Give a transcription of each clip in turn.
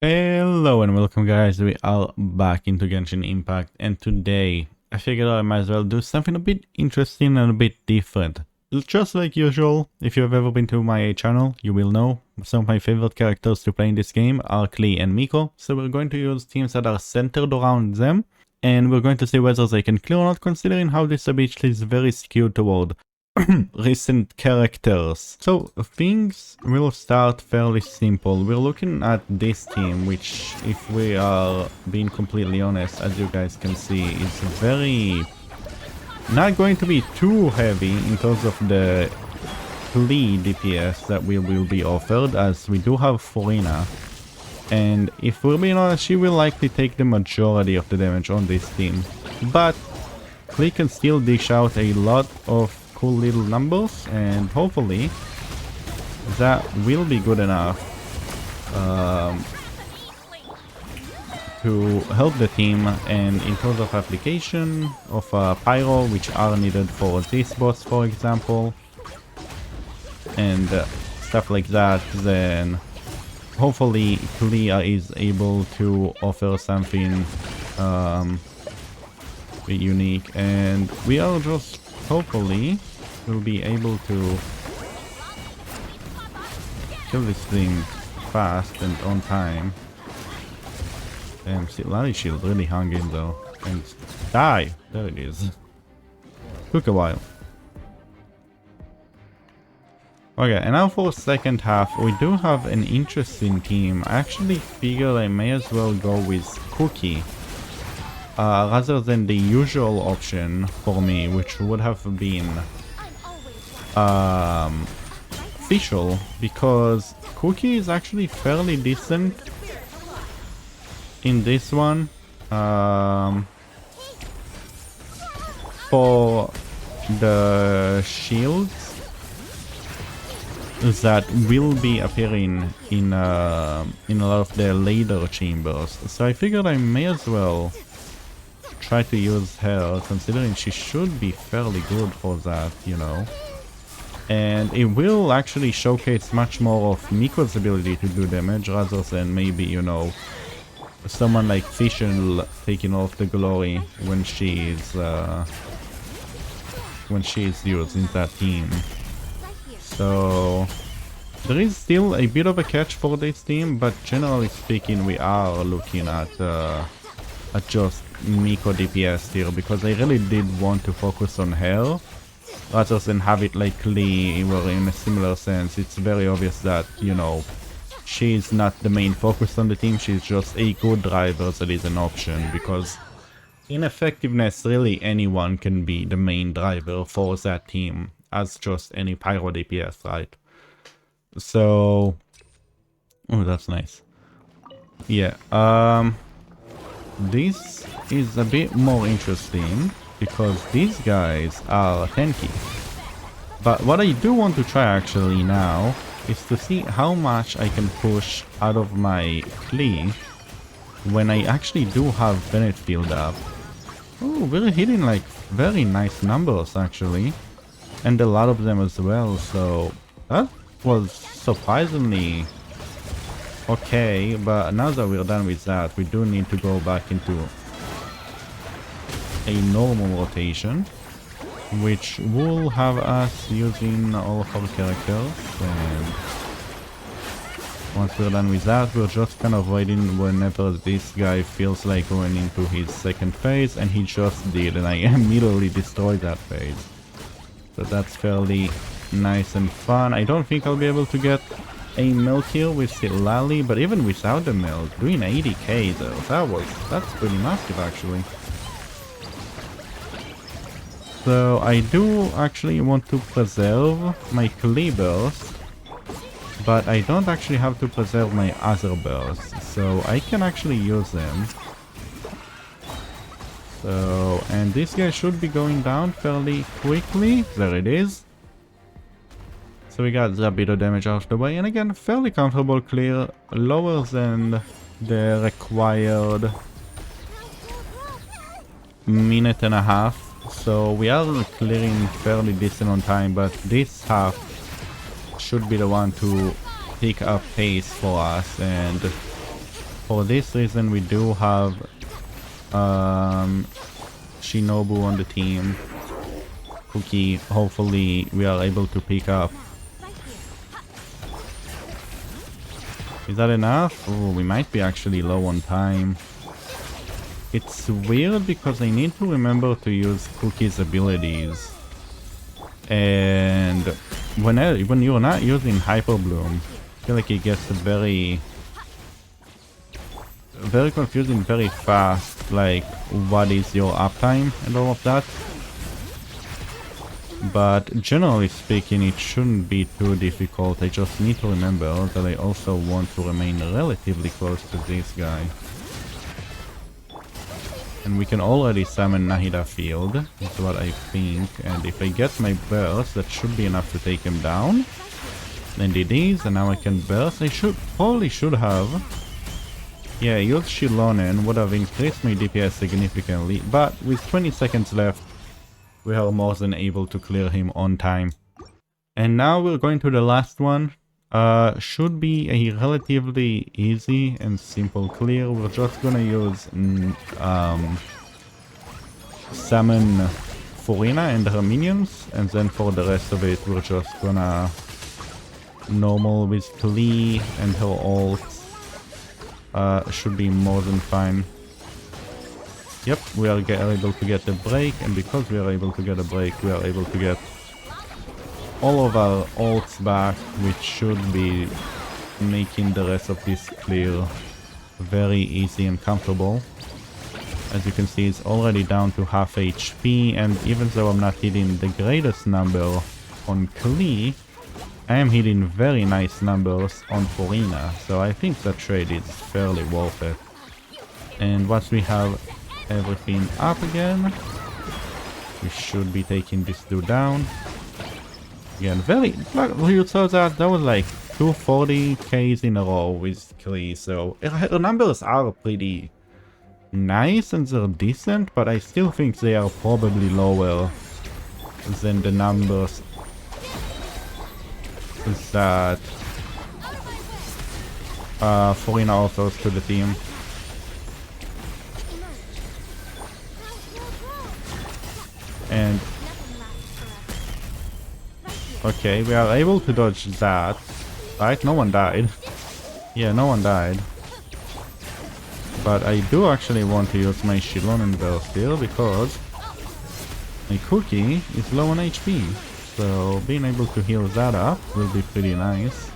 Hello and welcome guys, we are back into Genshin Impact, and today I figured I might as well do something a bit interesting and a bit different. Just like usual, if you've ever been to my channel, you will know some of my favorite characters to play in this game are Klee and Miko, so we're going to use teams that are centered around them, and we're going to see whether they can clear or not, considering how this ability is very skewed toward recent characters. So things will start fairly simple. We're looking at this team, which, if we are being completely honest, as you guys can see, is very not going to be too heavy in terms of the Klee DPS that we will be offered, as we do have Forina, and if we're being honest, she will likely take the majority of the damage on this team, but Klee can still dish out a lot of cool little numbers, and hopefully that will be good enough to help the team. And in terms of application of pyro, which are needed for this boss, for example, and stuff like that, then hopefully Klee is able to offer something unique, and we are just hopefully we'll be able to kill this thing fast and on time. Damn, Lally Shield really hung in though. And die! There it is. Took a while. Okay, and now for second half, we do have an interesting team. I actually figured I may as well go with Cookie rather than the usual option for me, which would have been Fischl, because Cookie is actually fairly decent in this one for the shields that will be appearing in a lot of the later chambers. So I figured I may as well try to use her, considering she should be fairly good for that, you know. And it will actually showcase much more of Miko's ability to do damage, rather than maybe, you know, someone like Fischl taking off the glory when she is used in that team. So there is still a bit of a catch for this team, but generally speaking, we are looking at just Miko DPS here, because I really did want to focus on her rather than have it like Klee, where in a similar sense it's very obvious that, you know, she's not the main focus on the team, she's just a good driver that is an option, because in effectiveness really anyone can be the main driver for that team as just any pyro DPS, right? So, oh, that's nice. Yeah, this is a bit more interesting because these guys are tanky. But what I do want to try actually now is to see how much I can push out of my Klee when I actually do have Bennett Field up. Oh, we're hitting like very nice numbers actually, and a lot of them as well, so that was surprisingly okay. But now that we're done with that, we do need to go back into a normal rotation, which will have us using all of our characters. And once we're done with that, we're just kind of waiting whenever this guy feels like going into his second phase, and he just did, and I immediately destroyed that phase. So that's fairly nice and fun. I don't think I'll be able to get a milk here with Lally, but even without the milk, doing 80k though, that's pretty massive actually. So I do actually want to preserve my Klee burst, but I don't actually have to preserve my other bursts, so I can actually use them. So, and this guy should be going down fairly quickly. There it is. So we got a bit of damage out of the way, and again, fairly comfortable clear, lower than the required minute and a half. So we are clearing fairly decent on time, but this half should be the one to pick up pace for us, and For this reason, we do have Shinobu on the team. Cookie, hopefully we are able to pick up. Is that enough? Oh, we might be actually low on time. It's weird because I need to remember to use Cookie's abilities. And when you're not using Hyper Bloom, I feel like it gets very confusing very fast, like what is your uptime and all of that. But generally speaking, it shouldn't be too difficult. I just need to remember that I also want to remain relatively close to this guy. And we can already summon Nahida Field, is what I think. And if I get my burst, that should be enough to take him down. And it is, and now I can burst. I probably should have. Yeah, use Shilonen would have increased my DPS significantly, but with 20 seconds left, we are more than able to clear him on time. And now we're going to the last one. Should be a relatively easy and simple clear. We're just gonna use summon Furina and her minions, and then for the rest of it we're just gonna normal with Klee and her ult. Should be more than fine. Yep, we are able to get the break, and because we are able to get a break, we are able to get all of our ults back, which should be making the rest of this clear very easy and comfortable. As you can see, it's already down to half HP, and even though I'm not hitting the greatest number on Klee, I am hitting very nice numbers on Furina, so I think that trade is fairly worth it. And once we have everything up again, we should be taking this dude down. Again, you saw that was like 240Ks in a row with Klee, so her numbers are pretty nice and they're decent, but I still think they are probably lower than the numbers that Furina offers to the team. And okay, we are able to dodge that, right? No one died. Yeah, no one died. But I do actually want to use my Shilonen burst here because my Cookie is low on HP. So being able to heal that up will be pretty nice.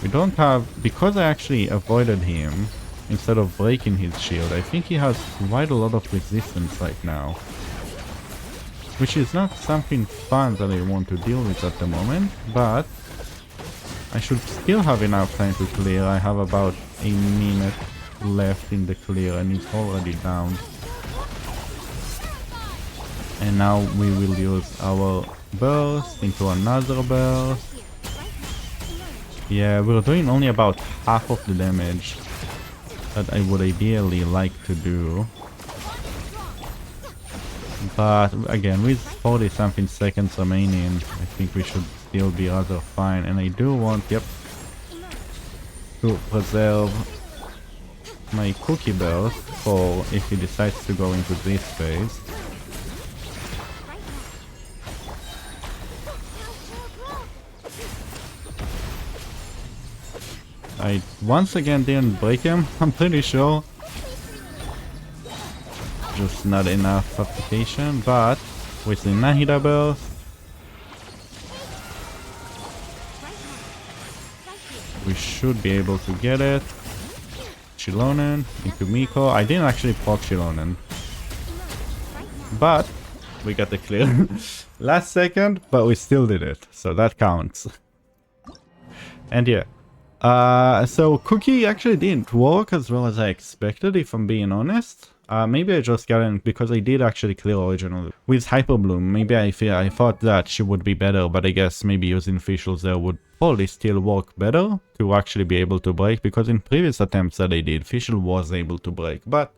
We don't have, because I actually avoided him instead of breaking his shield, I think he has quite a lot of resistance right now. Which is not something fun that I want to deal with at the moment, but I should still have enough time to clear. I have about a minute left in the clear and he's already down. And now we will use our burst into another burst. Yeah, we're doing only about half of the damage that I would ideally like to do. But again, with 40 something seconds remaining, I think we should still be rather fine. And I do want, yep, to preserve my Cookie burst for if he decides to go into this phase. I once again didn't break him, I'm pretty sure. Just not enough application, but with the Nahida burst, we should be able to get it. Shilonen into Miko. I didn't actually proc Shilonen, but we got the clear. Last second, but we still did it, so that counts. And yeah. So Cookie actually didn't work as well as I expected, if I'm being honest. Maybe I just got in because I did actually clear originally. With Hyper Bloom, maybe I thought that she would be better, but I guess maybe using Fischls there would probably still work better to actually be able to break, because in previous attempts that I did, Fischl was able to break. But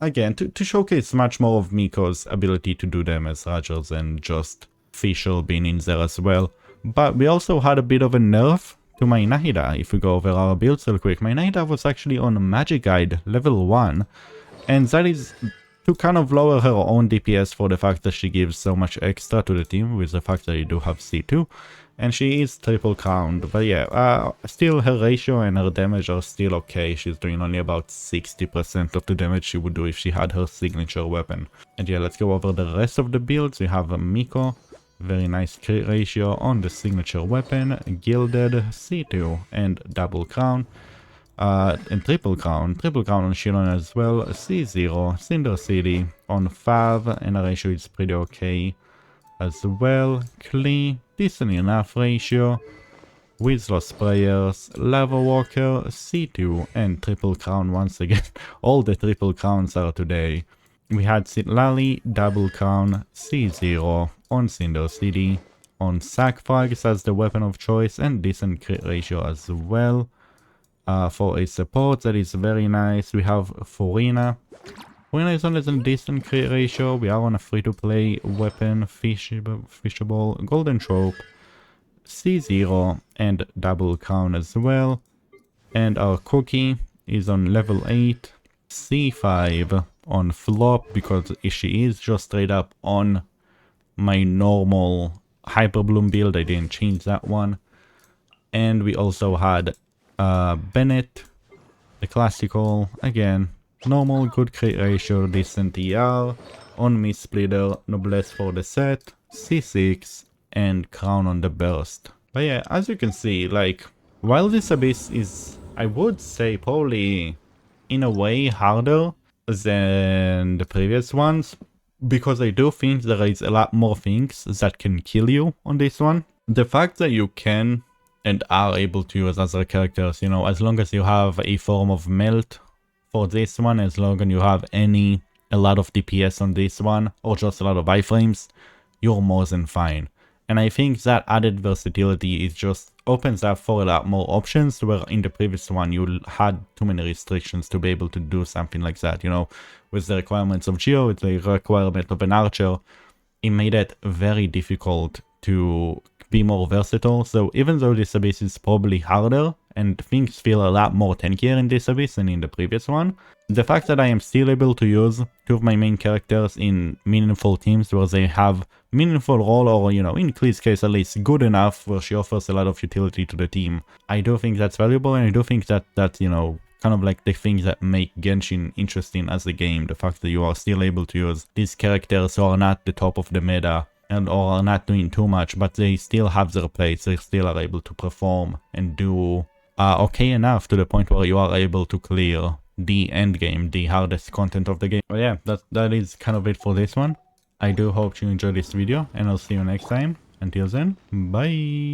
again, to showcase much more of Miko's ability to do damage rather than just Fischl being in there as well. But we also had a bit of a nerf to my Nahida. If we go over our builds real quick, my Nahida was actually on Magic Guide level 1, and that is to kind of lower her own DPS for the fact that she gives so much extra to the team with the fact that you do have C2, and she is triple crowned. But yeah, still her ratio and her damage are still okay. She's doing only about 60% of the damage she would do if she had her signature weapon. And yeah, let's go over the rest of the builds. We have Miko, very nice crit ratio on the signature weapon, gilded C2 and double crown. And triple crown on Shilon as well, C0, Cinder City on Fav, and the ratio is pretty okay as well. Klee, decent enough ratio. Wizloss Prayers, Lava Walker, C2, and triple crown once again. All the triple crowns are today. We had Sitlali, double crown, C0 on Cinder City, on Sackfrags as the weapon of choice, and decent crit ratio as well. For a support, that is very nice. We have Furina. Furina is on a decent crit ratio. We are on a free-to-play weapon, fishable, golden trope, C0, and double crown as well. And our cookie is on level 8, C5 on flop, because she is just straight up on my normal Hyperbloom build. I didn't change that one. And we also had Bennett, the classical, again, normal, good crit ratio, decent ER, on Miss Splitter, Noblesse for the set, C6, and crown on the burst. But yeah, as you can see, like, while this Abyss is, I would say, probably in a way harder than the previous ones, because I do think there is a lot more things that can kill you on this one. The fact that you can and are able to use other characters, you know, as long as you have a form of melt for this one, as long as you have a lot of DPS on this one, or just a lot of iframes, you're more than fine. And I think that added versatility is just opens up for a lot more options, where in the previous one you had too many restrictions to be able to do something like that, you know, with the requirements of Geo, with the requirement of an archer, it made it very difficult to be more versatile. So even though this Abyss is probably harder and things feel a lot more tankier in this Abyss than in the previous one, the fact that I am still able to use two of my main characters in meaningful teams where they have meaningful role, or, you know, in Klee's case at least good enough where she offers a lot of utility to the team, I do think that's valuable. And I do think that you know, kind of like the things that make Genshin interesting as a game, the fact that you are still able to use these characters who are not the top of the meta and or are not doing too much, but they still have their place, they still are able to perform and do okay enough to the point where you are able to clear the end game, the hardest content of the game. But yeah, that is kind of it for this one. I do hope you enjoyed this video, and I'll see you next time. Until then, bye!